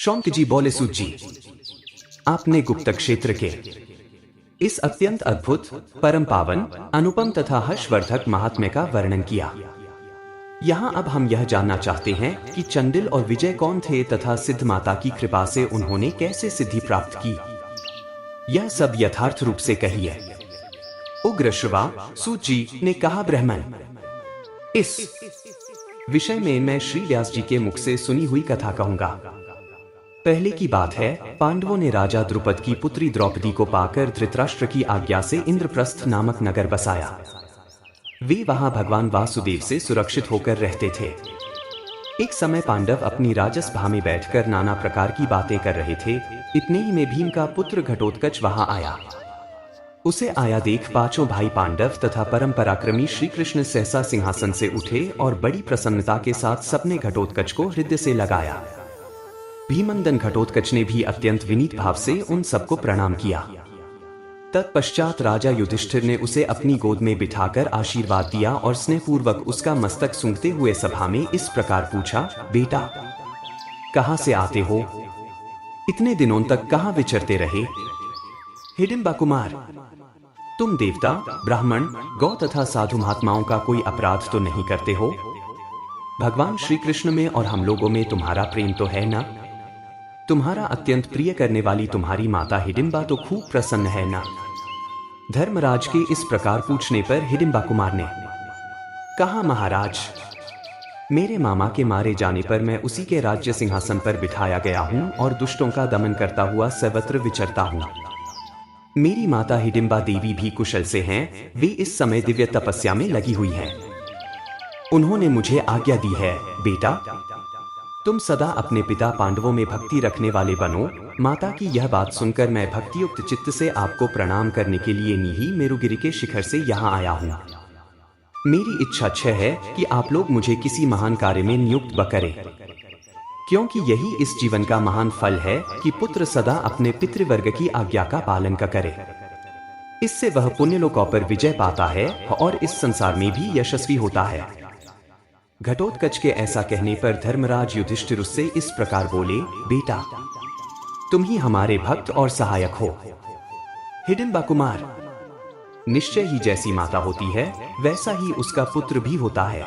शौनक जी बोले, सूत जी, आपने गुप्त क्षेत्र के इस अत्यंत अद्भुत, परम पावन, अनुपम तथा हर्षवर्धक महात्म्य का वर्णन किया। यहाँ अब हम यह जानना चाहते हैं कि चंडिल और विजय कौन थे तथा सिद्ध माता की कृपा से उन्होंने कैसे सिद्धि प्राप्त की। यह सब यथार्थ रूप से कहिए। उग्र श्रवा सूत जी ने कहा, ब्राह्मण, इस विषय में मैं श्री व्यास जी के मुख से सुनी हुई कथा कहूंगा। पहले की बात है, पांडवों ने राजा द्रुपद की पुत्री द्रौपदी को पाकर धृतराष्ट्र की आज्ञा से इंद्रप्रस्थ नामक नगर बसाया। वे वहां भगवान वासुदेव से सुरक्षित होकर रहते थे। एक समय पांडव अपनी राजसभा में बैठकर नाना प्रकार की बातें कर रहे थे। इतने ही में भीम का पुत्र घटोत्कच वहां आया। उसे आया देख पांचों भाई पांडव तथा परम पराक्रमी श्री कृष्ण सहसा सिंहासन से उठे और बड़ी प्रसन्नता के साथ सबने घटोत्कच को हृदय से लगाया। भीमंदन घटोत्कच ने भी अत्यंत विनीत भाव से उन सबको प्रणाम किया। तत्पश्चात राजा युधिष्ठिर ने उसे अपनी गोद में बिठाकर आशीर्वाद दिया और स्नेहपूर्वक उसका मस्तक सूंघते हुए सभा में इस प्रकार पूछा, बेटा, कहां से आते हो? इतने दिनों तक कहां विचरते रहे? हिडिंबा कुमार, तुम देवता, ब्राह्मण, गौ तथा साधु महात्माओं का कोई अपराध तो नहीं करते हो? भगवान श्री कृष्ण में और हम लोगों में तुम्हारा प्रेम तो है ना? तुम्हारा अत्यंत प्रिय करने वाली तुम्हारी माता हिडिंबा तो खूब प्रसन्न है ना? धर्मराज के इस प्रकार पूछने पर हिडिंबा कुमार ने कहा, महाराज, मेरे मामा के मारे जाने पर मैं उसी के राज्य सिंहासन पर बिठाया गया हूं और दुष्टों का दमन करता हुआ सर्वत्र विचरता हूं। मेरी माता हिडिंबा देवी भी कुशल से हैं। वे इस समय दिव्य तपस्या में लगी हुई हैं। उन्होंने मुझे आज्ञा दी है, बेटा, तुम सदा अपने पिता पांडवों में भक्ति रखने वाले बनो। माता की यह बात सुनकर मैं भक्तियुक्त चित्त से आपको प्रणाम करने के लिए नीही मेरुगिरि के शिखर से यहाँ आया हूँ। मेरी इच्छा है कि आप लोग मुझे किसी महान कार्य में नियुक्त करें, क्योंकि यही इस जीवन का महान फल है कि पुत्र सदा अपने पितृवर्ग की आज्ञा का पालन करे। इससे वह पुण्यलोकों पर विजय पाता है और इस संसार में भी यशस्वी होता है। घटोत्कच के ऐसा कहने पर धर्मराज युधिष्ठिर उससे इस प्रकार बोले, बेटा, तुम ही हमारे भक्त और सहायक हो। हिडिंबा कुमार, निश्चय ही जैसी माता होती है वैसा ही उसका पुत्र भी होता है।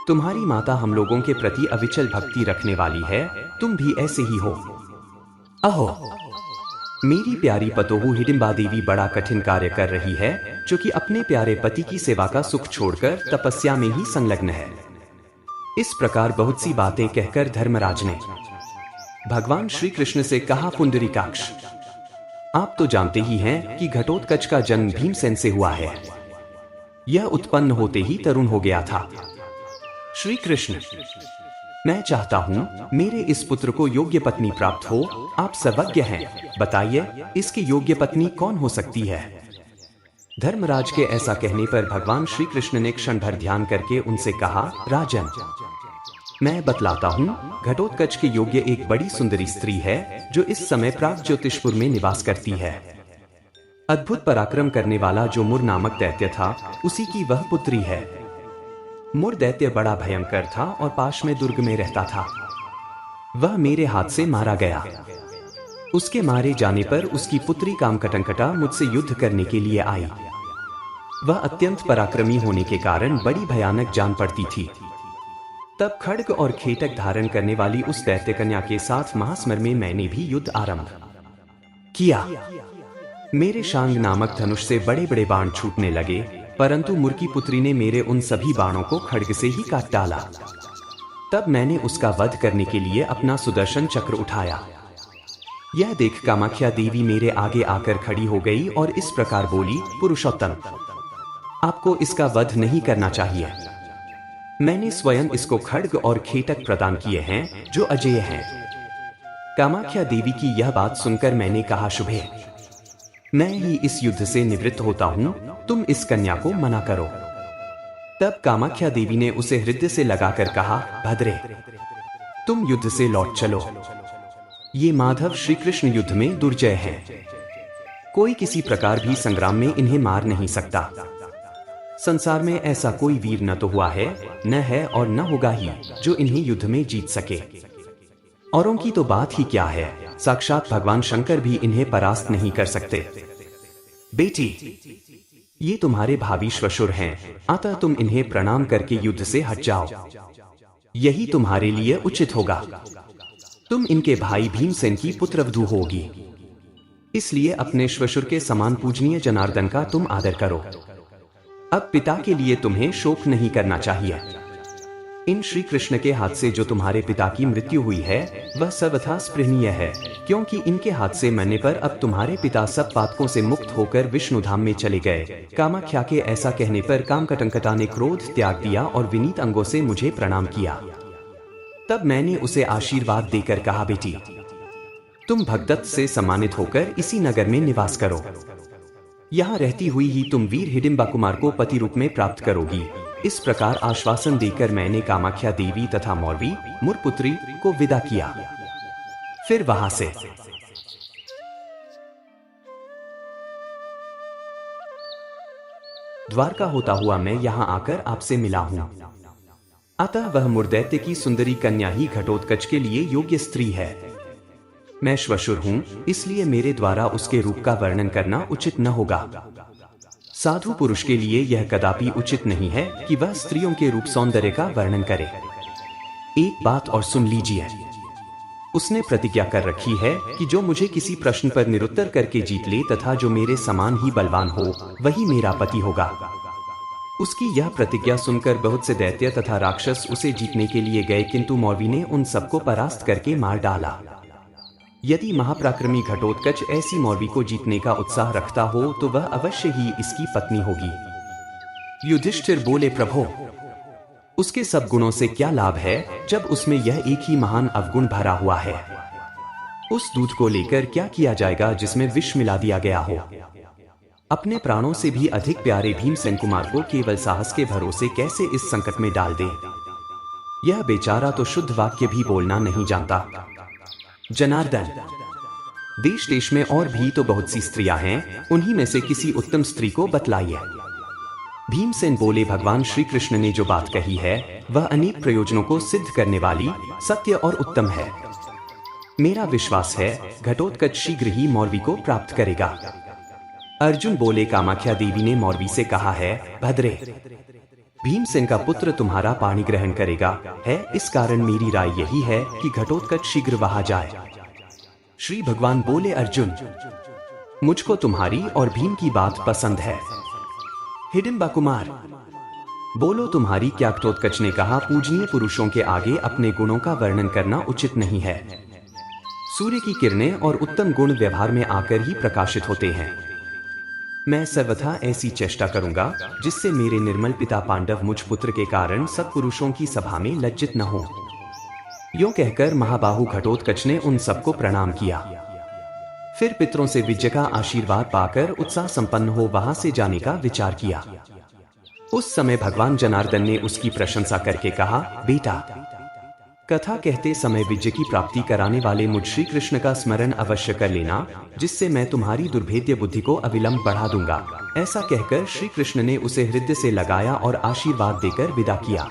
तुम्हारी माता हम लोगों के प्रति अविचल भक्ति रखने वाली है, तुम भी ऐसे ही हो। अहो, मेरी प्यारी पतोहू हिडिंबा देवी बड़ा कठिन कार्य कर रही है, जो कि अपने प्यारे पति की सेवा का सुख छोड़कर तपस्या में ही संलग्न है। इस प्रकार बहुत सी बातें कहकर धर्मराज ने भगवान श्री कृष्ण से कहा, पुंडरीकाक्ष, आप तो जानते ही हैं कि घटोत्कच का जन्म भीमसेन से हुआ है। यह उत्पन्न होते ही तरुण हो गया था। श्री कृष्ण, मैं चाहता हूं मेरे इस पुत्र को योग्य पत्नी प्राप्त हो। आप सर्वज्ञ हैं, बताइए इसकी योग्य पत्नी कौन हो सकती है? धर्मराज के ऐसा कहने पर भगवान श्री कृष्ण ने क्षण भर ध्यान करके उनसे कहा, राजन, मैं बतलाता हूं, घटोत्कच के योग्य एक बड़ी सुंदरी स्त्री है जो इस समय प्राग्ज्योतिषपुर में निवास करती है। अद्भुत पराक्रम करने वाला जो मुर नामक दैत्य था, उसी की वह पुत्री है। मुर दैत्य बड़ा भयंकर था और पाश में दुर्ग में रहता था। वह मेरे हाथ से मारा गया। उसके मारे जाने पर उसकी पुत्री कामकटंकटा मुझसे युद्ध करने के लिए आई। वह अत्यंत पराक्रमी होने के कारण बड़ी भयानक जान पड़ती थी। तब खड्ग और खेटक धारण करने वाली उस दैत्य कन्या के साथ महास्मर में मैंने भी युद्ध आरंभ किया। मेरे शांग नामक धनुष से बड़े बड़े बाण छूटने लगे, परंतु मुर की पुत्री ने मेरे उन सभी बाणों को खड्ग से ही काट डाला। तब मैंने उसका वध करने के लिए अपना सुदर्शन चक्र उठाया। यह देख कामाख्या देवी मेरे आगे आकर खड़ी हो गई और इस प्रकार बोली, पुरुषोत्तम, आपको इसका वध नहीं करना चाहिए। मैंने स्वयं इसको खड्ग और खेटक प्रदान किए हैं जो अजेय हैं। कामाख्या देवी की यह बात सुनकर मैंने कहा, शुभे, मैं ही इस युद्ध से निवृत्त होता हूं, तुम इस कन्या को मना करो। तब कामाख्या देवी ने उसे हृदय से लगाकर कहा, भद्रे, तुम युद्ध से लौट चलो। ये माधव श्री कृष्ण युद्ध में दुर्जय हैं। कोई किसी प्रकार भी संग्राम में इन्हें मार नहीं सकता। संसार में ऐसा कोई वीर न तो हुआ है, न है और न होगा ही जो इन्हें युद्ध में जीत सके। औरों की तो बात ही क्या है, साक्षात भगवान शंकर भी इन्हें परास्त नहीं कर सकते। बेटी, ये तुम्हारे भावी श्वशुर हैं, अतः तुम इन्हें प्रणाम करके युद्ध से हट जाओ। यही तुम्हारे लिए उचित होगा। तुम इनके भाई भीमसेन की पुत्रवधू होगी, इसलिए अपने श्वशुर के समान पूजनीय जनार्दन का तुम आदर करो। अब पिता के लिए तुम्हें शोक नहीं करना चाहिए। इन श्री कृष्ण के हाथ से जो तुम्हारे पिता की मृत्यु हुई है वह सर्वथा स्पृहणीय है, क्योंकि इनके हाथ से मरने पर अब तुम्हारे पिता सब पातकों से मुक्त होकर विष्णुधाम में चले गए। कामाख्या के ऐसा कहने पर कामकटंकटा ने क्रोध त्याग दिया और विनीत अंगों से मुझे प्रणाम किया। तब मैंने उसे आशीर्वाद देकर कहा, बेटी, तुम भगदत्त से सम्मानित होकर इसी नगर में निवास करो। यहाँ रहती हुई ही तुम वीर हिडिंबा कुमार को पति रूप में प्राप्त करोगी। इस प्रकार आश्वासन देकर मैंने कामाख्या देवी तथा मौरवी मुरपुत्री को विदा किया। फिर वहां से द्वारका होता हुआ मैं यहाँ आकर आपसे मिला हूँ। अतः वह मुरदैत्य की सुंदरी कन्या ही घटोत्कच के लिए योग्य स्त्री है। मैं श्वशुर हूँ, इसलिए मेरे द्वारा उसके रूप का वर्णन करना उचित न होगा। साधु पुरुष के लिए यह कदापि उचित नहीं है कि वह स्त्रियों के रूप सौंदर्य का वर्णन करे। एक बात और सुन लीजिए, उसने प्रतिज्ञा कर रखी है कि जो मुझे किसी प्रश्न पर निरुत्तर करके जीत ले तथा जो मेरे समान ही बलवान हो वही मेरा पति होगा। उसकी यह प्रतिज्ञा सुनकर बहुत से दैत्य तथा राक्षस उसे जीतने के लिए गए, किंतु मौरवी ने उन सबको परास्त करके मार डाला। यदि महापराक्रमी घटोत्कच ऐसी मौरवी को जीतने का उत्साह रखता हो तो वह अवश्य ही इसकी पत्नी होगी। युधिष्ठिर बोले, प्रभो, उसके सब गुणों से क्या लाभ है जब उसमें यह एक ही महान अवगुण भरा हुआ है। उस दूध को लेकर क्या किया जाएगा जिसमें विष मिला दिया गया हो। अपने प्राणों से भी अधिक प्यारे भीमसेन कुमार को केवल साहस के भरोसे कैसे इस संकट में डाल दे। यह बेचारा तो शुद्ध वाक्य भी बोलना नहीं जानता। जनार्दन, देश देश में और भी तो बहुत सी स्त्रियां हैं, उन्हीं में से किसी उत्तम स्त्री को बतलाइए। भीमसेन बोले, भगवान श्री कृष्ण ने जो बात कही है वह अनेक प्रयोजनों को सिद्ध करने वाली सत्य और उत्तम है। मेरा विश्वास है घटोत्कच शीघ्र ही मौरवी को प्राप्त करेगा। अर्जुन बोले, कामाख्या देवी ने मौरवी से कहा है, भद्रे, भीमसेन का पुत्र तुम्हारा पाणी ग्रहण करेगा है, इस कारण मेरी राय यही है कि घटोत्कच शीघ्र वहां जाए। श्री भगवान बोले, अर्जुन, मुझको तुम्हारी और भीम की बात पसंद है। हिडिंबा कुमार, बोलो तुम्हारी क्या। घटोत्कच ने कहा, पूजनीय पुरुषों के आगे अपने गुणों का वर्णन करना उचित नहीं है। सूर्य की किरणें और उत्तम गुण व्यवहार में आकर ही प्रकाशित होते हैं। मैं सर्वथा ऐसी चेष्टा करूंगा जिससे मेरे निर्मल पिता पांडव मुझ पुत्र के कारण सत्पुरुषों की सभा में लज्जित न हो। यूं कहकर महाबाहु घटोत्कच ने उन सबको प्रणाम किया। फिर पितरों से विजय का आशीर्वाद पाकर उत्साह संपन्न हो वहां से जाने का विचार किया। उस समय भगवान जनार्दन ने उसकी प्रशंसा करके कहा, बेटा, कथा कहते समय विजय की प्राप्ति कराने वाले मुझ श्री कृष्ण का स्मरण अवश्य कर लेना, जिससे मैं तुम्हारी दुर्भेद्य बुद्धि को अविलंब बढ़ा दूंगा। ऐसा कहकर श्री कृष्ण ने उसे हृदय से लगाया और आशीर्वाद देकर विदा किया।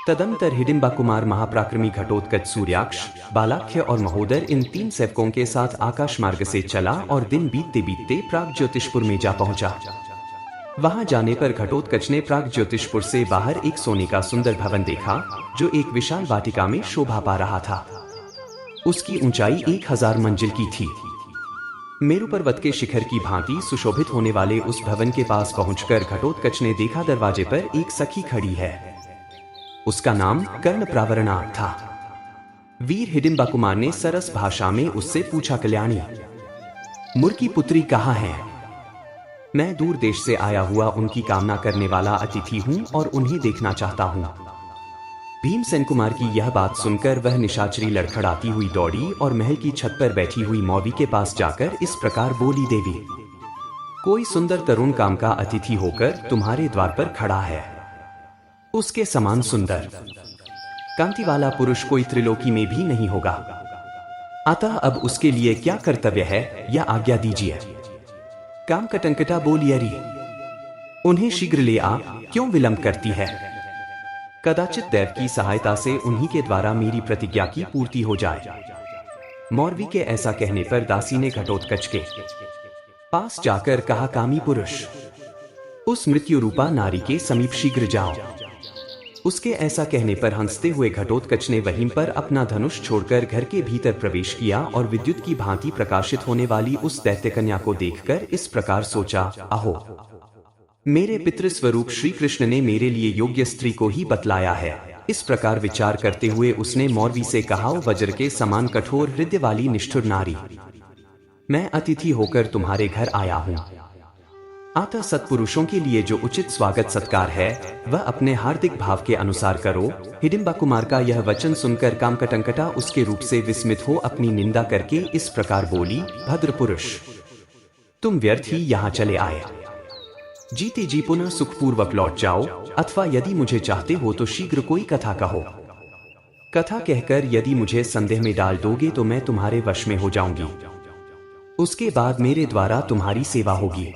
तदंतर हिडिंबा कुमार महापराक्रमी घटोत्कच, सूर्याक्ष, बालाख्य और महोदर इन 3 सेवकों के साथ आकाश मार्ग से चला और दिन बीतते बीतते प्राग ज्योतिषपुर में जा पहुंचा। वहां जाने पर घटोत्कच ने प्राग ज्योतिषपुर से बाहर एक सोने का सुंदर भवन देखा जो एक विशाल वाटिका में शोभा पा रहा था। उसकी ऊंचाई 1000 मंजिल की थी। मेरु पर्वत के शिखर की भांति सुशोभित होने वाले उस भवन के पास पहुंचकर घटोत्कच ने देखा दरवाजे पर एक सखी खड़ी है। उसका नाम कर्णप्रावरणाग था। वीर हिडिंबा कुमार ने सरस भाषा में उससे पूछा, कल्याणी, मुर की पुत्री कहाँ है? मैं दूर देश से आया हुआ उनकी कामना करने वाला अतिथि हूं और उन्हें देखना चाहता हूं। भीमसेन कुमार की यह बात सुनकर वह निशाचरी लड़खड़ाती हुई दौड़ी और महल की छत पर बैठी हुई मौवी के पास जाकर इस प्रकार बोली, देवी, कोई सुंदर तरुण काम का अतिथि होकर तुम्हारे द्वार पर खड़ा है। उसके समान सुंदर कांति वाला पुरुष कोई त्रिलोकी में भी नहीं होगा। अतः अब उसके लिए क्या कर्तव्य है, यह आज्ञा दीजिए। कामकटंकटा बोली, अरे, उन्हें शीघ्र ले आ, क्यों विलंब करती है? कदाचित देव की सहायता से उन्हीं के द्वारा मेरी प्रतिज्ञा की पूर्ति हो जाए। मौरवी के ऐसा कहने पर दासी ने घटोत्कच के पास जाकर कहा, कामी पुरुष, उस मृत्यु रूपा नारी के समीप शीघ्र जाओ। उसके ऐसा कहने पर हंसते हुए घटोत्कच ने वहीं पर अपना धनुष छोड़कर घर के भीतर प्रवेश किया और विद्युत की भांति प्रकाशित होने वाली उस दैत्य कन्या को देखकर इस प्रकार सोचा, अहो, मेरे पितृस्वरूप श्री कृष्ण ने मेरे लिए योग्य स्त्री को ही बतलाया है। इस प्रकार विचार करते हुए उसने मौरवी से कहा, वज्र के समान कठोर हृदय वाली निष्ठुर नारी, मैं अतिथि होकर तुम्हारे घर आया हूँ। अतः सत्पुरुषों के लिए जो उचित स्वागत सत्कार है वह अपने हार्दिक भाव के अनुसार करो। हिडिंबा कुमार का यह वचन सुनकर कामकटंकटा उसके रूप से विस्मित हो अपनी निंदा करके इस प्रकार बोली, भद्र पुरुष, तुम व्यर्थ ही यहाँ चले आए। जीते जी पुनः सुखपूर्वक लौट जाओ, अथवा यदि मुझे चाहते हो तो शीघ्र कोई कथा कहो। कथा कहकर यदि मुझे संदेह में डाल दोगे तो मैं तुम्हारे वश में हो जाऊंगी। उसके बाद मेरे द्वारा तुम्हारी सेवा होगी।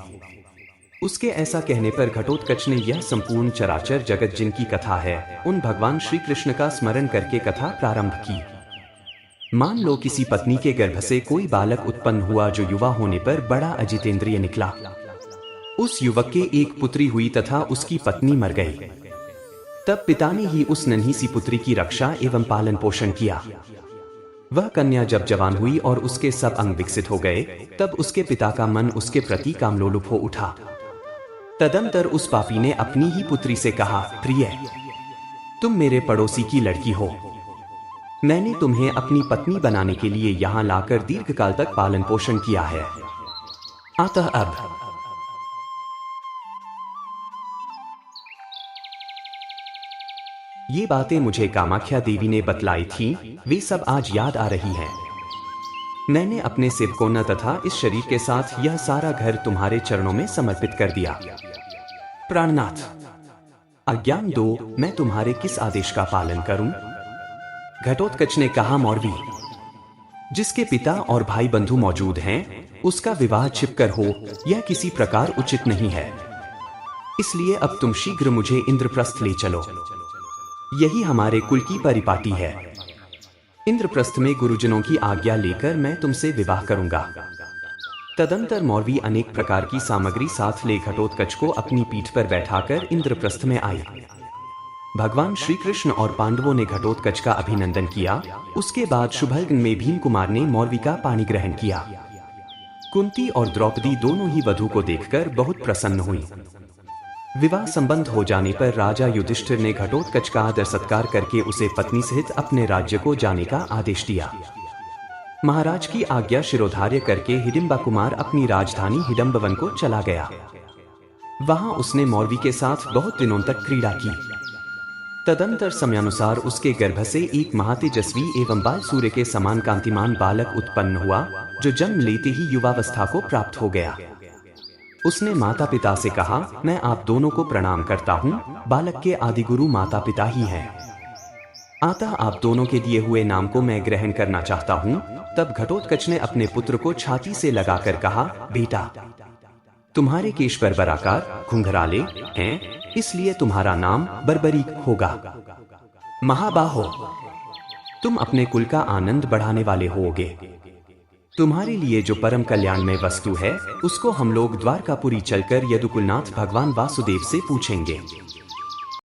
उसके ऐसा कहने पर घटोत्कच ने यह संपूर्ण चराचर जगत जिनकी कथा है उन भगवान श्री कृष्ण का स्मरण करके कथा प्रारंभ की। मान लो किसी पत्नी के गर्भ से कोई बालक उत्पन्न हुआ जो युवा होने पर बड़ा अजितेंद्रिय निकला। उस युवक के एक पुत्री हुई तथा उसकी पत्नी मर गई। तब पिता ने ही उस नन्ही सी पुत्री की रक्षा एवं पालन पोषण किया। वह कन्या जब जवान हुई और उसके सब अंग विकसित हो गए, तब उसके पिता का मन उसके प्रति कामलोलुप हो उठा। तदंतर उस पापी ने अपनी ही पुत्री से कहा, प्रिय, तुम मेरे पड़ोसी की लड़की हो। मैंने तुम्हें अपनी पत्नी बनाने के लिए यहाँ लाकर दीर्घकाल तक पालन पोषण किया है। अतः अब ये बातें मुझे कामाख्या देवी ने बतलाई थी, वे सब आज याद आ रही हैं। मैंने अपने सेवकों तथा इस शरीर के साथ यह सारा घर तुम्हारे चरणों में समर्पित कर दिया। प्राणनाथ, अज्ञान दो, मैं तुम्हारे किस आदेश का पालन करूं? घटोत्कच ने कहा, मौरवी, जिसके पिता और भाई बंधु मौजूद हैं, उसका विवाह छिपकर हो यह किसी प्रकार उचित नहीं है। इसलिए अब तुम शीघ्र मुझे इंद्रप्रस्थ ले चलो। यही हमारे कुल की परिपाटी है। इंद्रप्रस्थ में गुरुजनों की आज्ञा लेकर मैं तुमसे विवाह करूंगा। तदंतर मौरवी अनेक प्रकार की सामग्री साथ ले घटोत्कच को अपनी पीठ पर बैठाकर इंद्रप्रस्थ में आई। भगवान श्री कृष्ण और पांडवों ने घटोत्कच का अभिनंदन किया। उसके बाद शुभलग्न में भीम कुमार ने मौरवी का पाणी ग्रहण किया। कुंती और द्रौपदी दोनों ही वधू को देखकर बहुत प्रसन्न हुई। विवाह संबंध हो जाने पर राजा युधिष्ठिर ने घटोत्कच का आदर सत्कार करके उसे पत्नी सहित अपने राज्य को जाने का आदेश दिया। महाराज की आज्ञा शिरोधार्य करके हिडिंबा कुमार अपनी राजधानी हिडंबवन को चला गया। वहां उसने मौरवी के साथ बहुत दिनों तक क्रीड़ा की। तदंतर समयानुसार उसके गर्भ से एक महातेजस्वी एवं बाल सूर्य के समान कांतिमान बालक उत्पन्न हुआ, जो जन्म लेते ही युवावस्था को प्राप्त हो गया। उसने माता पिता से कहा, मैं आप दोनों को प्रणाम करता हूँ। बालक के आदिगुरु माता पिता ही हैं। अतः आप दोनों के दिए हुए नाम को मैं ग्रहण करना चाहता हूँ। तब घटोत्कच ने अपने पुत्र को छाती से लगाकर कहा, बेटा, तुम्हारे केश बराकार घुंघराले हैं, इसलिए तुम्हारा नाम बर्बरीक होगा। महाबाहो, तुम अपने कुल का आनंद बढ़ाने वाले होगे। तुम्हारे लिए जो परम कल्याण में वस्तु है उसको हम लोग द्वारकापुरी चलकर यदुकुलनाथ भगवान वासुदेव से पूछेंगे।